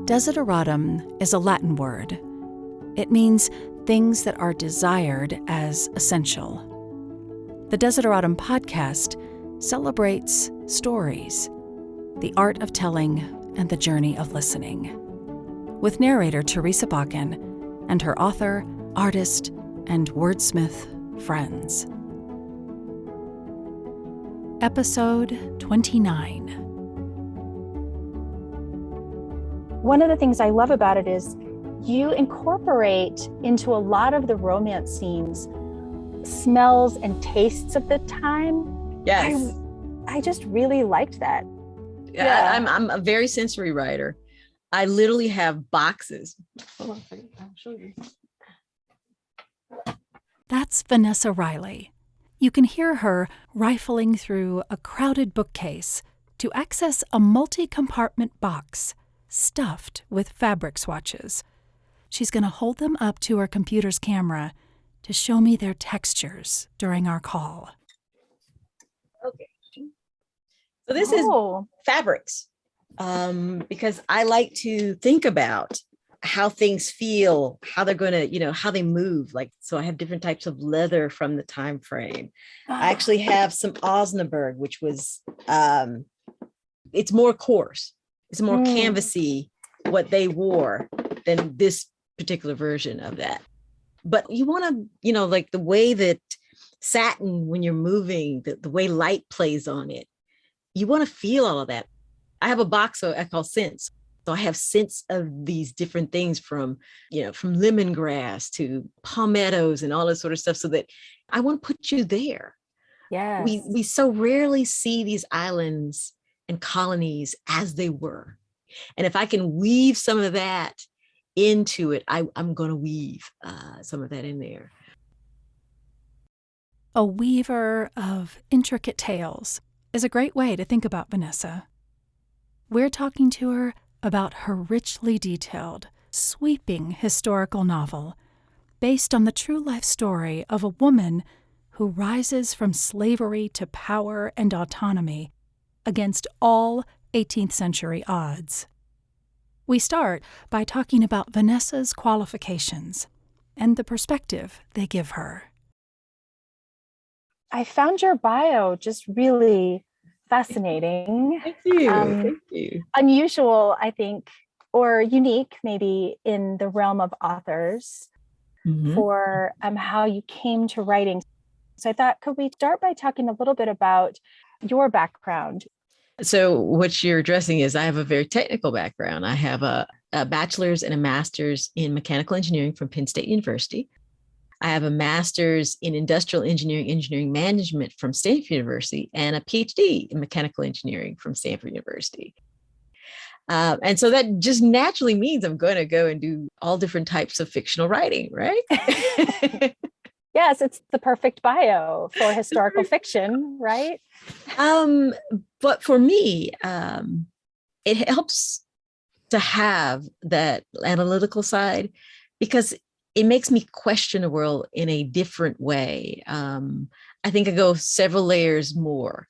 Desideratum is a Latin word. It means things that are desired as essential. The Desideratum podcast celebrates stories, the art of telling, and the journey of listening, with narrator Teresa Bakken and her author, artist, and wordsmith friends. Episode 29. One of the things I love about it is you incorporate into a lot of the romance scenes smells and tastes of the time. Yes. I just really liked that. Yeah. I'm a very sensory writer. I literally have boxes. Hold on a second. I'll show you. That's Vanessa Riley. You can hear her rifling through a crowded bookcase to access a multi-compartment box stuffed with fabric swatches. She's going to hold them up to her computer's camera to show me their textures during our call. Okay. So this is fabrics, because I like to think about how things feel, how they're going to, how they move. So I have different types of leather from the time frame. I actually have some Osnaburg, which was, it's more coarse. It's more canvasy, what they wore, than this particular version of that. But you want to, like the way that satin, when you're moving, the way light plays on it, you want to feel all of that. I have a box I call scents. So I have scents of these different things from lemongrass to palmettos and all this sort of stuff, so that I want to put you there. Yes. We so rarely see these islands and colonies as they were. And if I can weave some of that into it, I'm going to weave some of that in there. A weaver of intricate tales is a great way to think about Vanessa. We're talking to her about her richly detailed, sweeping historical novel based on the true life story of a woman who rises from slavery to power and autonomy against all 18th century odds. We start by talking about Vanessa's qualifications and the perspective they give her. I found your bio just really fascinating. Thank you. Thank you. Unusual, I think, or unique maybe in the realm of authors for how you came to writing. So I thought, could we start by talking a little bit about your background? So what you're addressing is I have a very technical background. I have a bachelor's and a master's in mechanical engineering from Penn State University. I have a master's in industrial engineering management from Stanford University, and a PhD in mechanical engineering from Stanford University. And so that just naturally means I'm going to go and do all different types of fictional writing, right? Yes, it's the perfect bio for historical fiction, right? But for me, it helps to have that analytical side, because it makes me question the world in a different way. I think I go several layers more,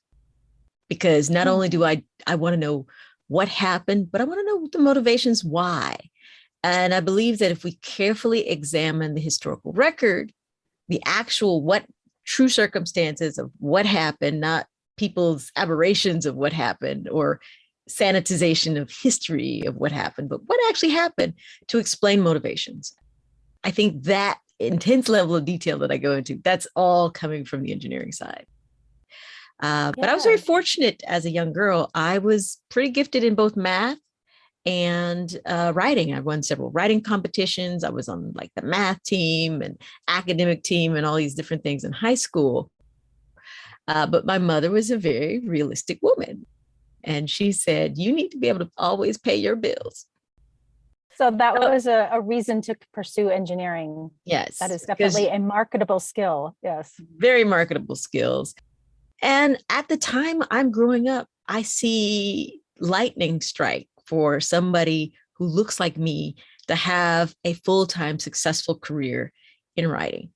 because not only do I want to know what happened, but I want to know the motivations why. And I believe that if we carefully examine the historical record, the actual true circumstances of what happened, not people's aberrations of what happened or sanitization of history of what happened, but what actually happened, to explain motivations. I think that intense level of detail that I go into, that's all coming from the engineering side. But I was very fortunate as a young girl. I was pretty gifted in both math and writing. I won several writing competitions. I was on the math team and academic team and all these different things in high school. But my mother was a very realistic woman. And she said, you need to be able to always pay your bills. So that was a reason to pursue engineering. Yes. That is definitely a marketable skill. Yes. Very marketable skills. And at the time I'm growing up, I see lightning strike for somebody who looks like me to have a full-time successful career in writing.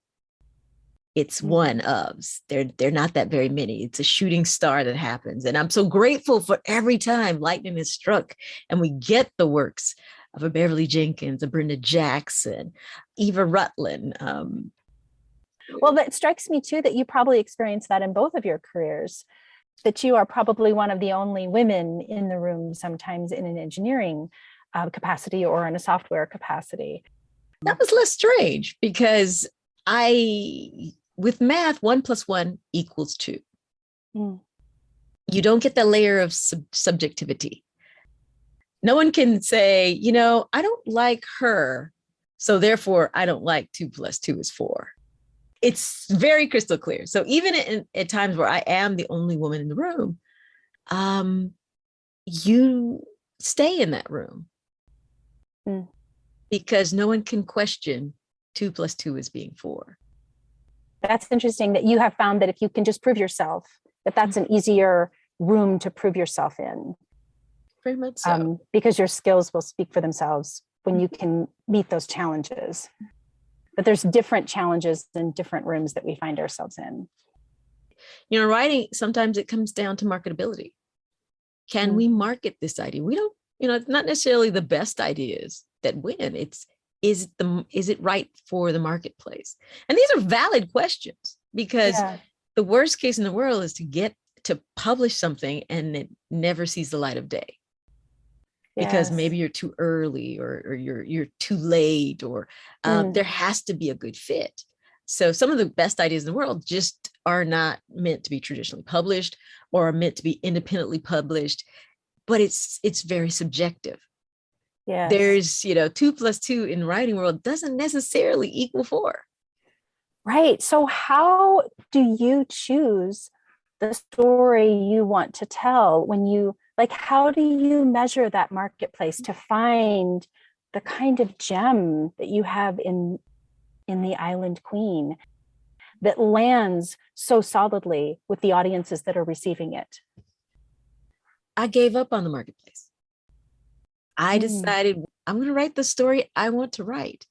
It's one of, they're not that very many. It's a shooting star that happens. And I'm so grateful for every time lightning is struck and we get the works of a Beverly Jenkins, a Brenda Jackson, Eva Rutland. Well, that strikes me too, that you probably experienced that in both of your careers, that you are probably one of the only women in the room, sometimes in an engineering capacity or in a software capacity. That was less strange because with math, 1 + 1 = 2. Mm. You don't get that layer of subjectivity. No one can say, I don't like her, so therefore I don't like 2 + 2 = 4. It's very crystal clear. So even at times where I am the only woman in the room, you stay in that room because no one can question 2 + 2 as being 4. That's interesting that you have found that if you can just prove yourself, that's an easier room to prove yourself in. Very much so. Because your skills will speak for themselves when you can meet those challenges. But there's different challenges in different rooms that we find ourselves in. Writing, sometimes it comes down to marketability. Can we market this idea? We don't, it's not necessarily the best ideas that win. Is it right for the marketplace? And these are valid questions because the worst case in the world is to get to publish something and it never sees the light of day. Because maybe you're too early or you're too late or there has to be a good fit. So some of the best ideas in the world just are not meant to be traditionally published or are meant to be independently published, but it's very subjective. Yes. There's, 2 + 2 in the writing world doesn't necessarily equal 4. Right. So how do you choose the story you want to tell when you, how do you measure that marketplace to find the kind of gem that you have in The Island Queen that lands so solidly with the audiences that are receiving it? I gave up on the marketplace. I decided I'm going to write the story I want to write.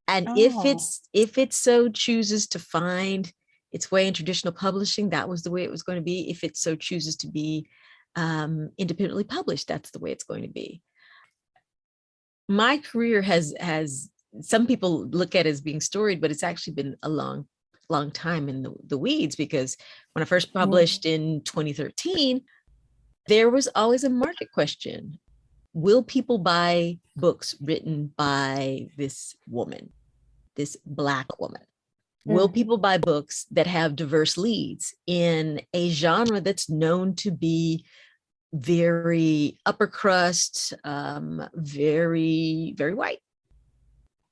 And if it so chooses to find its way in traditional publishing, that was the way it was going to be. If it so chooses to be independently published, that's the way it's going to be. My career has some people look at it as being storied, but it's actually been a long time in the weeds, because when I first published in 2013, there was always a market question. Will people buy books written by this woman, this Black woman? Will people buy books that have diverse leads in a genre that's known to be very upper crust, very, very white?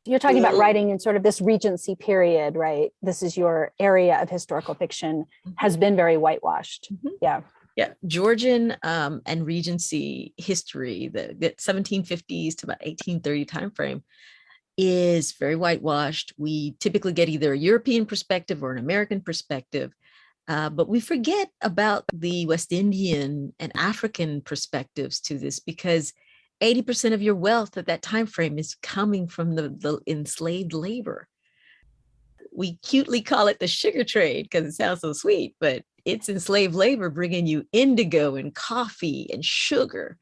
You're talking about writing in sort of this Regency period, right? This is your area of historical fiction, has been very whitewashed. Yeah. Georgian and Regency history, the 1750s to about 1830 timeframe, is very whitewashed. We typically get either a European perspective or an American perspective, but we forget about the West Indian and African perspectives to this, because 80% of your wealth at that time frame is coming from the enslaved labor. We cutely call it the sugar trade because it sounds so sweet, but it's enslaved labor bringing you indigo and coffee and sugar.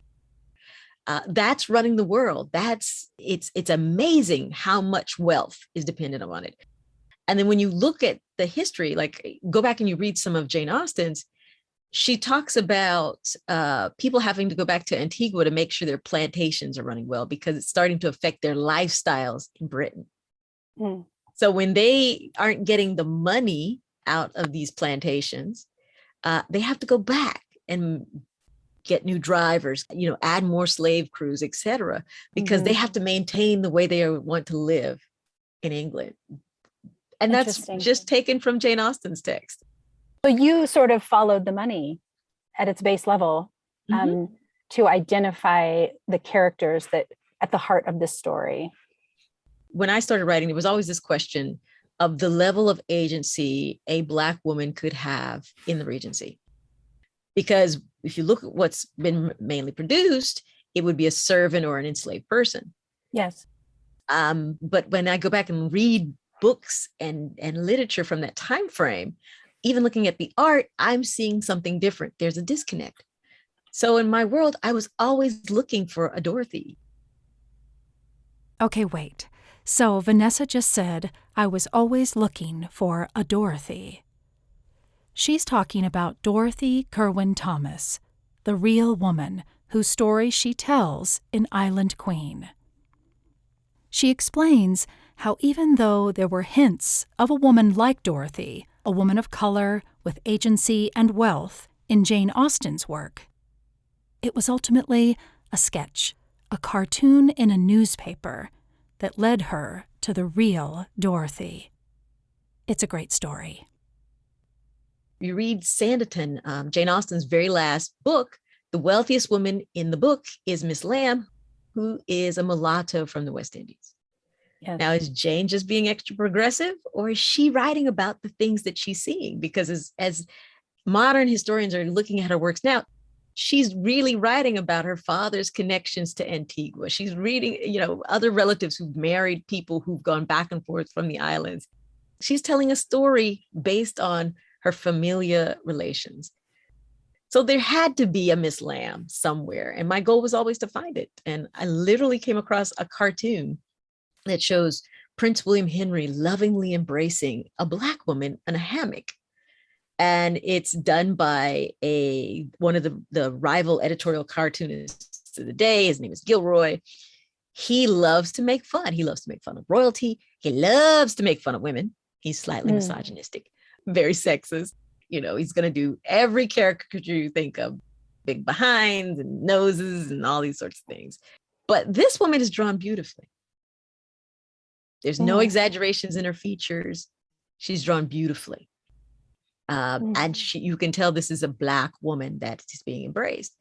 That's running the world. It's amazing how much wealth is dependent on it. And then when you look at the history, like go back and you read some of Jane Austen's, she talks about people having to go back to Antigua to make sure their plantations are running well, because it's starting to affect their lifestyles in Britain. So when they aren't getting the money out of these plantations, they have to go back and get new drivers, add more slave crews, et cetera, because they have to maintain the way they want to live in England. And that's just taken from Jane Austen's text. So you sort of followed the money at its base level to identify the characters that at the heart of this story. When I started writing, there was always this question of the level of agency a Black woman could have in the Regency. Because if you look at what's been mainly produced, it would be a servant or an enslaved person. Yes. But when I go back and read books and literature from that time frame, even looking at the art, I'm seeing something different. There's a disconnect. So in my world, I was always looking for a Dorothy. Okay, wait. So Vanessa just said, I was always looking for a Dorothy. She's talking about Dorothy Kerwin Thomas, the real woman whose story she tells in Island Queen. She explains how even though there were hints of a woman like Dorothy, a woman of color with agency and wealth in Jane Austen's work, it was ultimately a sketch, a cartoon in a newspaper that led her to the real Dorothy. It's a great story. You read Sanditon, Jane Austen's very last book, the wealthiest woman in the book is Miss Lamb, who is a mulatto from the West Indies. Yes. Now, is Jane just being extra progressive, or is she writing about the things that she's seeing? Because as modern historians are looking at her works now, she's really writing about her father's connections to Antigua. She's reading, other relatives who've married people who've gone back and forth from the islands. She's telling a story based on her familiar relations. So there had to be a Miss Lamb somewhere. And my goal was always to find it. And I literally came across a cartoon that shows Prince William Henry lovingly embracing a Black woman in a hammock. And it's done by one of the rival editorial cartoonists of the day. His name is Gilroy. He loves to make fun. He loves to make fun of royalty. He loves to make fun of women. He's slightly misogynistic, very sexist. He's going to do every caricature you think of, big behinds and noses and all these sorts of things. But this woman is drawn beautifully. There's no exaggerations in her features. She's drawn beautifully. And you can tell this is a Black woman that is being embraced.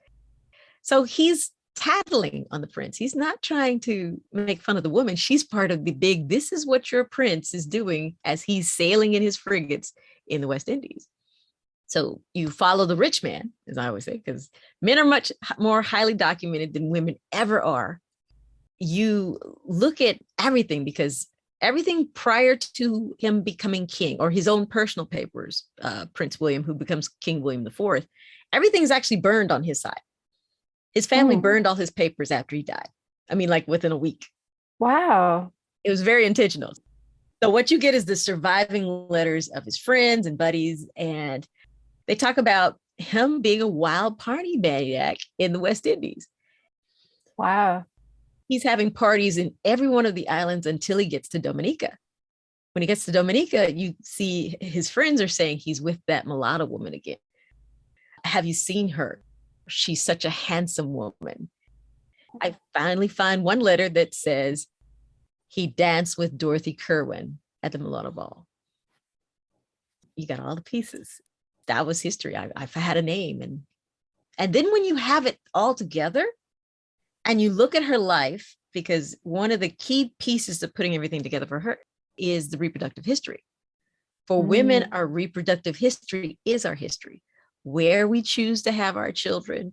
So he's tattling on the prince. He's not trying to make fun of the woman. She's part of the big, this is what your prince is doing as he's sailing in his frigates in the West Indies. So you follow the rich man, as I always say, because men are much more highly documented than women ever are. You look at everything, because everything prior to him becoming king, or his own personal papers, Prince William, who becomes King William IV, everything's actually burned on his side. His family burned all his papers after he died. I mean, like within a week. Wow. It was very intentional. So what you get is the surviving letters of his friends and buddies. And they talk about him being a wild party maniac in the West Indies. Wow. He's having parties in every one of the islands until he gets to Dominica. When he gets to Dominica, you see his friends are saying he's with that mulatto woman again. Have you seen her? She's such a handsome woman. I finally find one letter that says he danced with Dorothy Kerwin at the mulatto ball. You got all the pieces. That was history. I've had a name. And then when you have it all together and you look at her life, because one of the key pieces of putting everything together for her is the reproductive history. For women, our reproductive history is our history. Where we choose to have our children,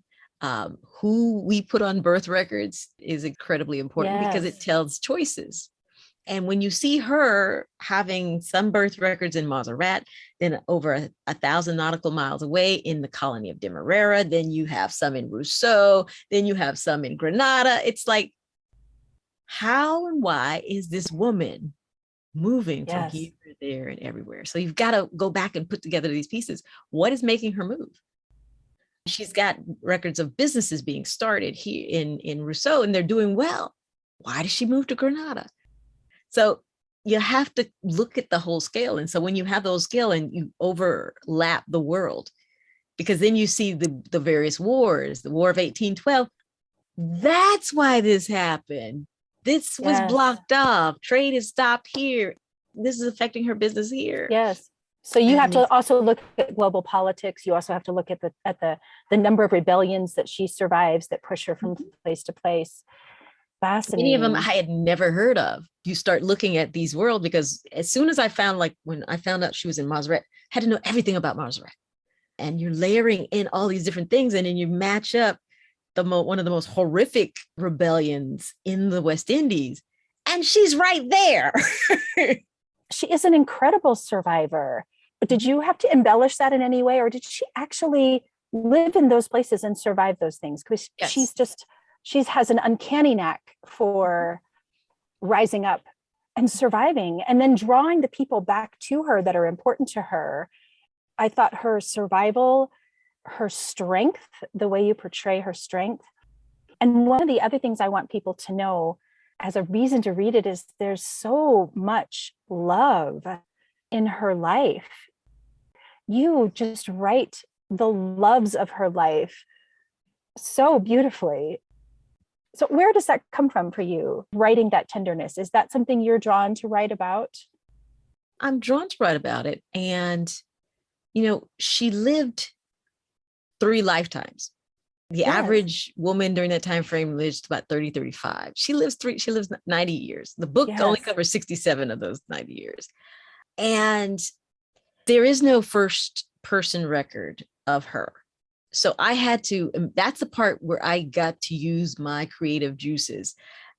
who we put on birth records is incredibly important because it tells choices. And when you see her having some birth records in Montserrat, then over 1,000 nautical miles away in the colony of Demerara, then you have some in Rousseau, then you have some in Grenada. It's like, how and why is this woman moving from here, there, and everywhere? So you've got to go back and put together these pieces. What is making her move? She's got records of businesses being started here in Rousseau, and they're doing well. Why does she move to Grenada? So you have to look at the whole scale. And so when you have those scale and you overlap the world, because then you see the various wars, the War of 1812, that's why this happened. This was blocked off. Trade has stopped here. This is affecting her business here. Yes. So you have to also look at global politics. You also have to look at the number of rebellions that she survives that push her from place to place. Fascinating. Many of them I had never heard of. You start looking at these worlds, because as soon as I found, like when I found out she was in Montserrat, I had to know everything about Montserrat. And you're layering in all these different things, and then you match up one of the most horrific rebellions in the West Indies, and she's right there. She is an incredible survivor. But did you have to embellish that in any way, or did she actually live in those places and survive those things? Because she has an uncanny knack for rising up and surviving, and then drawing the people back to her that are important to her. I thought her survival, her strength, the way you portray her strength. And one of the other things I want people to know as a reason to read it is there's so much love in her life. You just write the loves of her life so beautifully. So where does that come from for you, writing that tenderness? Is that something you're drawn to write about? I'm drawn to write about it. And, she lived 3 lifetimes. The average woman during that time frame lives about 30, 35. She lives 90 years. The book only covers 67 of those 90 years. And there is no first person record of her. So I had to, that's the part where I got to use my creative juices.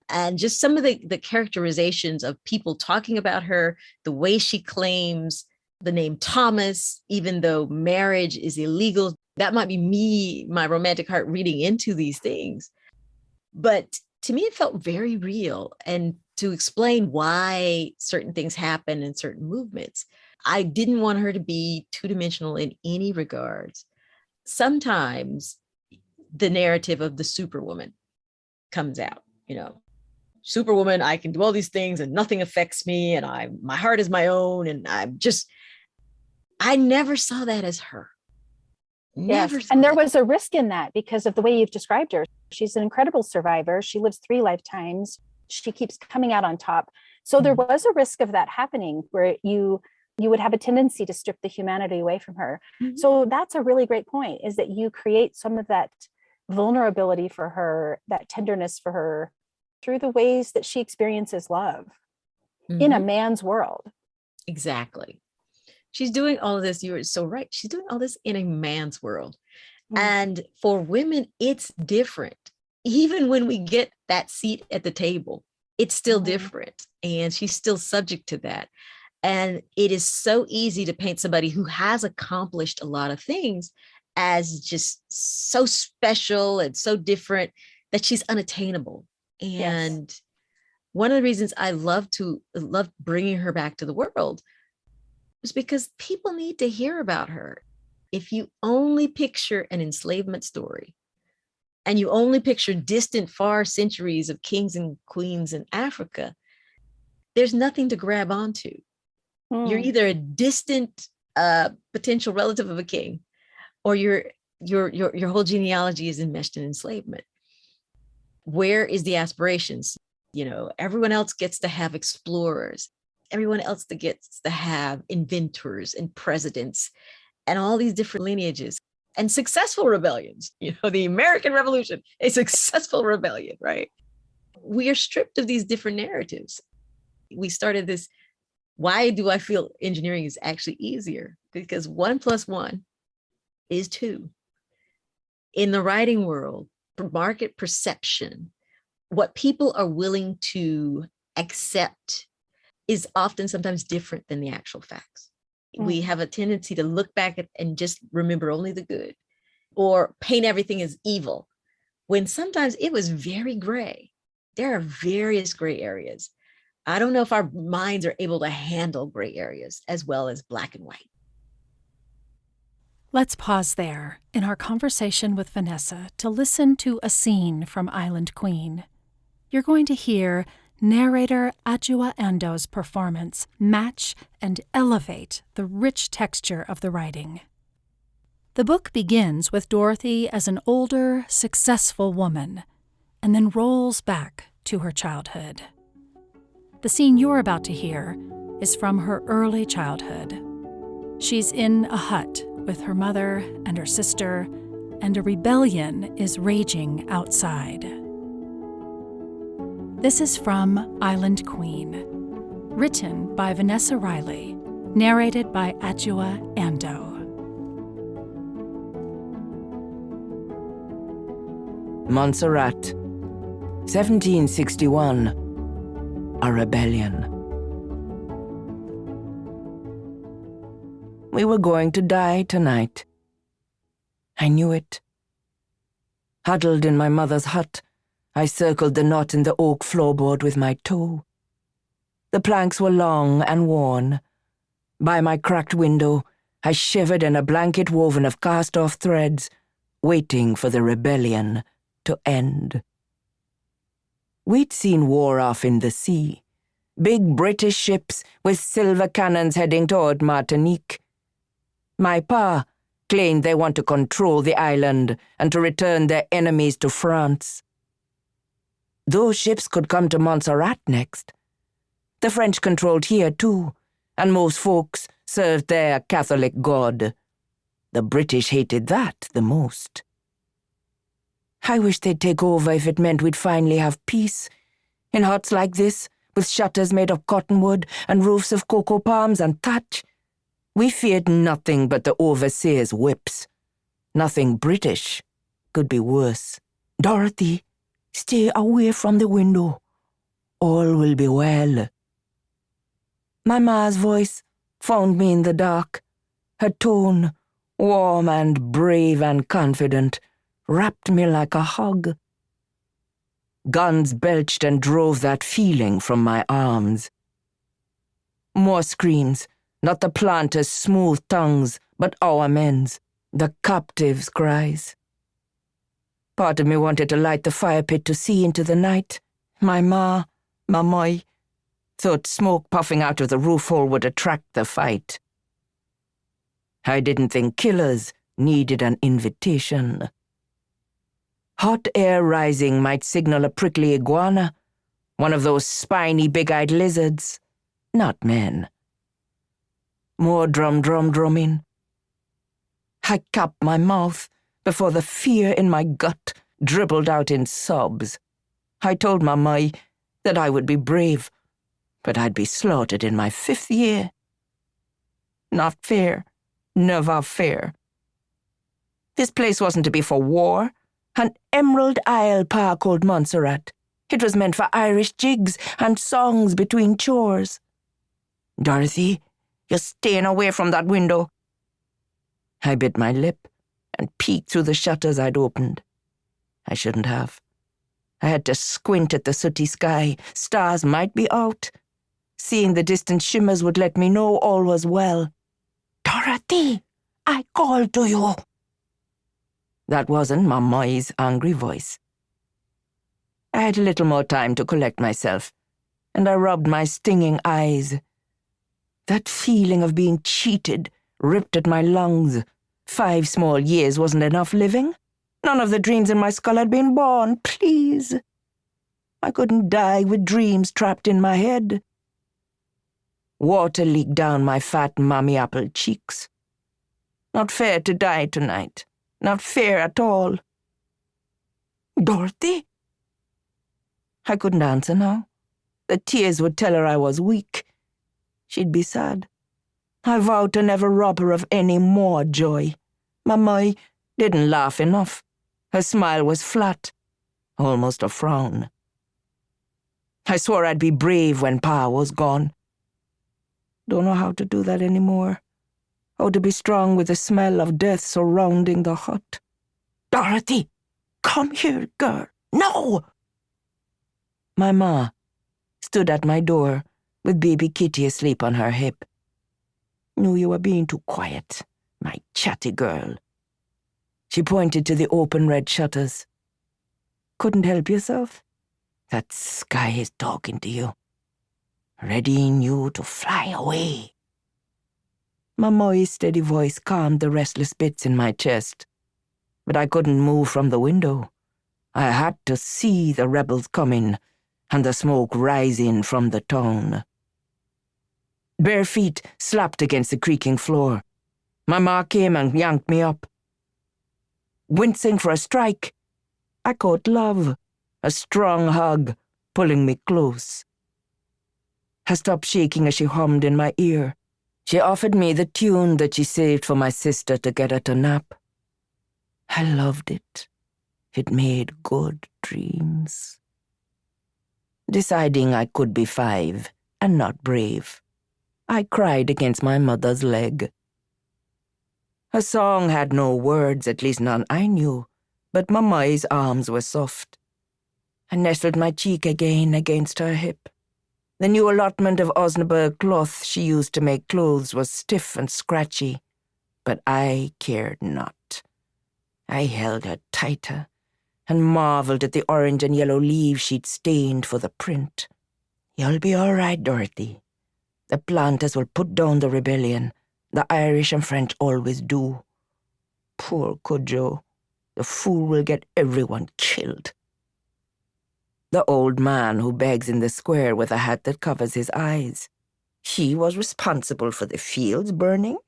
And just some of the characterizations of people talking about her, the way she claims the name Thomas, even though marriage is illegal. That might be me, my romantic heart, reading into these things. But to me, it felt very real. And to explain why certain things happen in certain movements, I didn't want her to be two-dimensional in any regards. Sometimes the narrative of the superwoman comes out, Superwoman, I can do all these things and nothing affects me, and my heart is my own, and I never saw that as her. Yes. And there was a risk in that because of the way you've described her. She's an incredible survivor. She lives 3 lifetimes. She keeps coming out on top. So there was a risk of that happening where you would have a tendency to strip the humanity away from her. Mm-hmm. So that's a really great point, is that you create some of that vulnerability for her, that tenderness for her through the ways that she experiences love in a man's world. Exactly. She's doing all of this. You were so right. She's doing all this in a man's world. And for women, it's different. Even when we get that seat at the table, it's still different. And she's still subject to that. And it is so easy to paint somebody who has accomplished a lot of things as just so special and so different that she's unattainable. And one of the reasons I love bringing her back to the world is because people need to hear about her. If you only picture an enslavement story and you only picture distant, far centuries of kings and queens in Africa, there's nothing to grab onto. You're either a distant potential relative of a king, or your whole genealogy is enmeshed in enslavement. Where is the aspirations? Everyone else gets to have explorers. Everyone else that gets to have inventors and presidents and all these different lineages and successful rebellions. The American Revolution, a successful rebellion, right? We are stripped of these different narratives. We started this, why do I feel engineering is actually easier? Because 1 + 1 is 2. In the writing world, market perception, what people are willing to accept is often sometimes different than the actual facts. We have a tendency to look back and just remember only the good, or paint everything as evil, when sometimes it was very gray. There are various gray areas. I don't know if our minds are able to handle gray areas as well as black and white. Let's pause there in our conversation with Vanessa to listen to a scene from Island Queen. You're going to hear narrator Adjoa Andoh's performance match and elevate the rich texture of the writing. The book begins with Dorothy as an older, successful woman, and then rolls back to her childhood. The scene you're about to hear is from her early childhood. She's in a hut with her mother and her sister, and a rebellion is raging outside. This is from Island Queen, written by Vanessa Riley, narrated by Adjoa Andoh. Montserrat, 1761, a rebellion. We were going to die tonight. I knew it. Huddled in my mother's hut, I circled the knot in the oak floorboard with my toe, The planks were long and worn. By my cracked window, I shivered in a blanket woven of cast-off threads, waiting for the rebellion to end. We'd seen war off in the sea. Big British ships with silver cannons heading toward Martinique. My pa claimed they want to control the island and to return their enemies to France. Those ships could come to Montserrat next. The French controlled here too, and most folks served their Catholic God. The British hated that the most. I wish they'd take over if it meant we'd finally have peace. In huts like this, with shutters made of cottonwood and roofs of cocoa palms and thatch, we feared nothing but the overseer's whips. Nothing British could be worse. Dorothy, stay away from the window. All will be well. My ma's voice found me in the dark. Her tone, warm and brave and confident, wrapped me like a hug. Guns belched and drove that feeling from my arms. More screams, not the planters' smooth tongues, but our men's, the captives' cries. Part of me wanted to light the fire pit to see into the night. My moi, thought smoke puffing out of the roof hole would attract the fight. I didn't think killers needed an invitation. Hot air rising might signal a prickly iguana, one of those spiny big-eyed lizards, not men. More drumming. I capped my mouth before the fear in my gut dribbled out in sobs. I told my mai that I would be brave, but I'd be slaughtered in my 5th year. Not fair. Never fair. This place wasn't to be for war. An Emerald Isle pa called Montserrat. It was meant for Irish jigs and songs between chores. Dorothy, you're staying away from that window. I bit my lip and peeked through the shutters I'd opened. I shouldn't have. I had to squint at the sooty sky. Stars might be out. Seeing the distant shimmers would let me know all was well. Dorothy, I called to you. That wasn't my mai's angry voice. I had a little more time to collect myself, and I rubbed my stinging eyes. That feeling of being cheated ripped at my lungs. 5 small years wasn't enough living. None of the dreams in my skull had been born, please. I couldn't die with dreams trapped in my head. Water leaked down my fat mommy apple cheeks. Not fair to die tonight. Not fair at all. Dorothy? I couldn't answer now. The tears would tell her I was weak. She'd be sad. I vowed to never rob her of any more joy. Mamma didn't laugh enough. Her smile was flat, almost a frown. I swore I'd be brave when Pa was gone. Don't know how to do that anymore. How to be strong with the smell of death surrounding the hut. Dorothy, come here, girl. No! My ma stood at my door with baby Kitty asleep on her hip. Knew you were being too quiet, my chatty girl. She pointed to the open red shutters. Couldn't help yourself? That sky is talking to you, readying you to fly away. Mamoi's steady voice calmed the restless bits in my chest, but I couldn't move from the window. I had to see the rebels coming and the smoke rising from the town. Bare feet slapped against the creaking floor. My ma came and yanked me up. Wincing for a strike, I caught love, a strong hug, pulling me close. I stopped shaking as she hummed in my ear. She offered me the tune that she saved for my sister to get her to nap. I loved it. It made good dreams. Deciding I could be 5 and not brave, I cried against my mother's leg. Her song had no words, at least none I knew, but Mamai's arms were soft. I nestled my cheek again against her hip. The new allotment of Osnaburg cloth she used to make clothes was stiff and scratchy, but I cared not. I held her tighter and marveled at the orange and yellow leaves she'd stained for the print. You'll be all right, Dorothy. The planters will put down the rebellion. The Irish and French always do. Poor Cudjoe. The fool will get everyone killed. The old man who begs in the square with a hat that covers his eyes. He was responsible for the fields burning.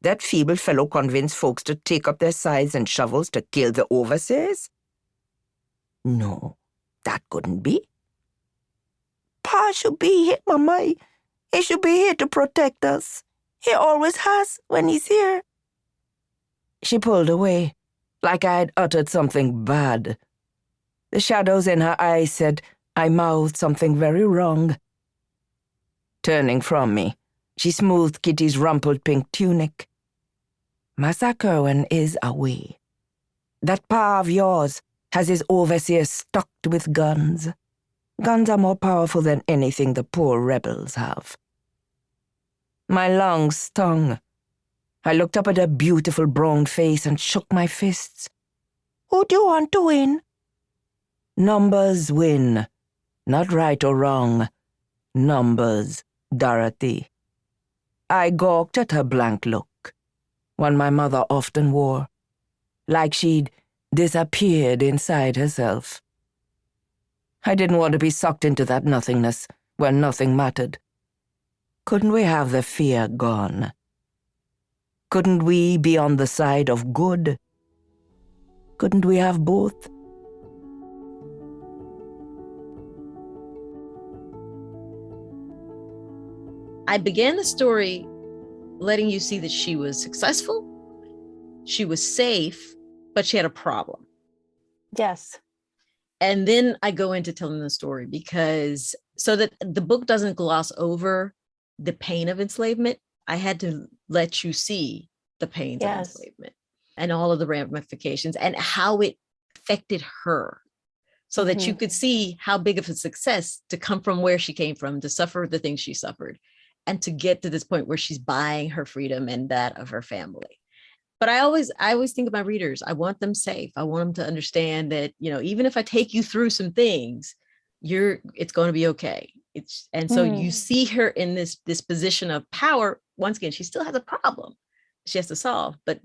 That feeble fellow convinced folks to take up their scythes and shovels to kill the overseers? No, that couldn't be. Pa should be here, Mama. He should be here to protect us. He always has when he's here. She pulled away, like I had uttered something bad. The shadows in her eyes said I mouthed something very wrong. Turning from me, she smoothed Kitty's rumpled pink tunic. Massa Kerwin is away. That pa of yours has his overseer stocked with guns. Guns are more powerful than anything the poor rebels have. My lungs stung. I looked up at her beautiful brown face and shook my fists. Who do you want to win? Numbers win. Not right or wrong. Numbers, Dorothy. I gawked at her blank look, one my mother often wore, like she'd disappeared inside herself. I didn't want to be sucked into that nothingness where nothing mattered. Couldn't we have the fear gone? Couldn't we be on the side of good? Couldn't we have both? I began the story letting you see that she was successful, she was safe, but she had a problem. Yes. And then I go into telling the story because so that the book doesn't gloss over the pain of enslavement, I had to let you see the pains of enslavement and all of the ramifications and how it affected her so that you could see how big of a success to come from where she came from, to suffer the things she suffered, and to get to this point where she's buying her freedom and that of her family. But I always think of my readers. I want them safe. I want them to understand that, even if I take you through some things, it's going to be okay. So you see her in this position of power. Once again, she still has a problem she has to solve. But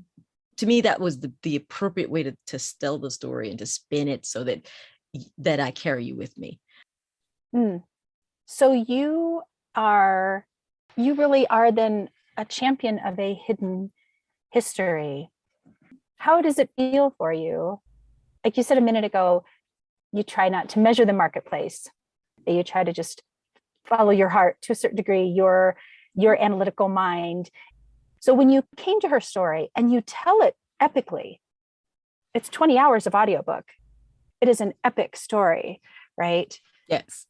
to me, that was the appropriate way to tell the story and to spin it so that I carry you with me. So you really are then a champion of a hidden history. How does it feel for you? Like you said a minute ago, you try not to measure the marketplace. You try to just follow your heart to a certain degree, your analytical mind. So when you came to her story and you tell it epically, it's 20 hours of audiobook. It is an epic story, right? Yes.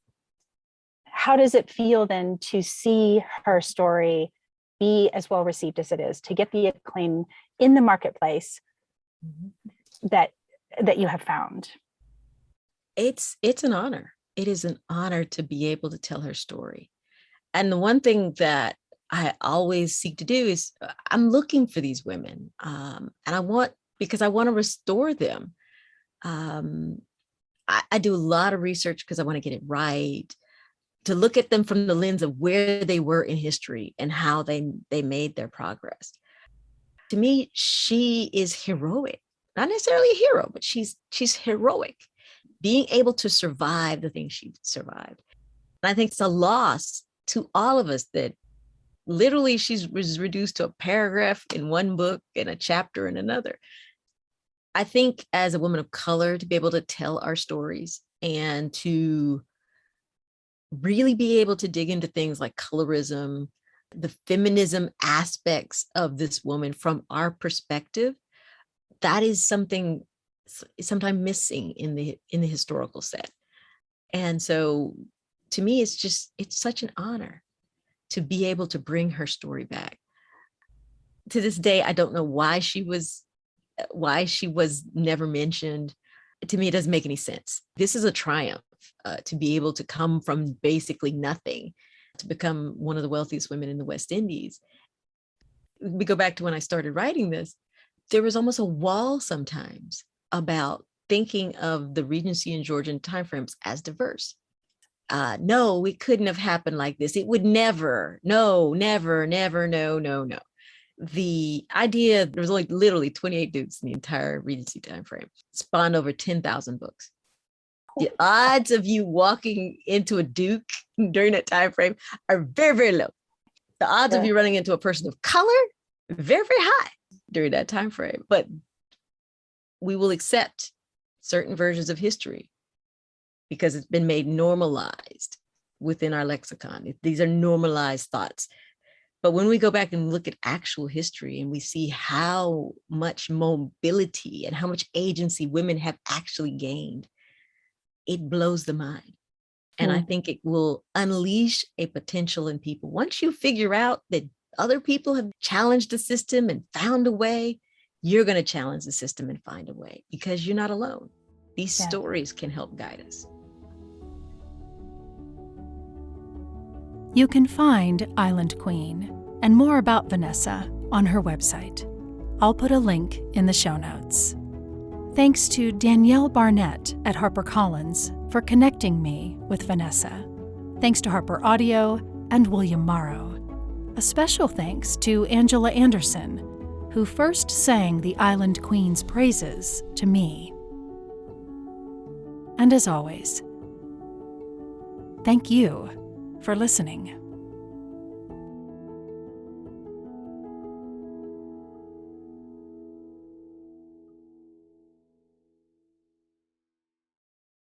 How does it feel then to see her story be as well received as it is, to get the acclaim in the marketplace that you have found? It's an honor. It is an honor to be able to tell her story. And the one thing that I always seek to do is I'm looking for these women. And because I want to restore them. I do a lot of research because I want to get it right, to look at them from the lens of where they were in history and how they made their progress. To me, she is heroic, not necessarily a hero, but she's heroic, being able to survive the things she survived. And I think it's a loss to all of us that literally she was reduced to a paragraph in one book and a chapter in another. I think as a woman of color, to be able to tell our stories and to really be able to dig into things like colorism, the feminism aspects of this woman from our perspective, that is something sometimes missing in the historical set. And so to me, it's such an honor to be able to bring her story back. To this day, I don't know why she was never mentioned. to me, it doesn't make any sense. This is a triumph to be able to come from basically nothing to become one of the wealthiest women in the West Indies. We go back to when I started writing this, there was almost a wall sometimes about thinking of the Regency and Georgian timeframes as diverse. No, it couldn't have happened like this. It would never, no, never, never, no, no, no. The idea, there was only literally 28 dukes in the entire Regency timeframe, spawned over 10,000 books. The odds of you walking into a duke during that time frame are very, very low. The odds of you running into a person of color, very, very high during that time frame. But we will accept certain versions of history because it's been made normalized within our lexicon. These are normalized thoughts. But when we go back and look at actual history and we see how much mobility and how much agency women have actually gained, it blows the mind. And I think it will unleash a potential in people. Once you figure out that other people have challenged the system and found a way, you're going to challenge the system and find a way because you're not alone. These stories can help guide us. You can find Island Queen and more about Vanessa on her website. I'll put a link in the show notes. Thanks to Danielle Barnett at HarperCollins for connecting me with Vanessa. Thanks to Harper Audio and William Morrow. A special thanks to Angela Anderson, who first sang the Island Queen's praises to me. And as always, thank you for listening.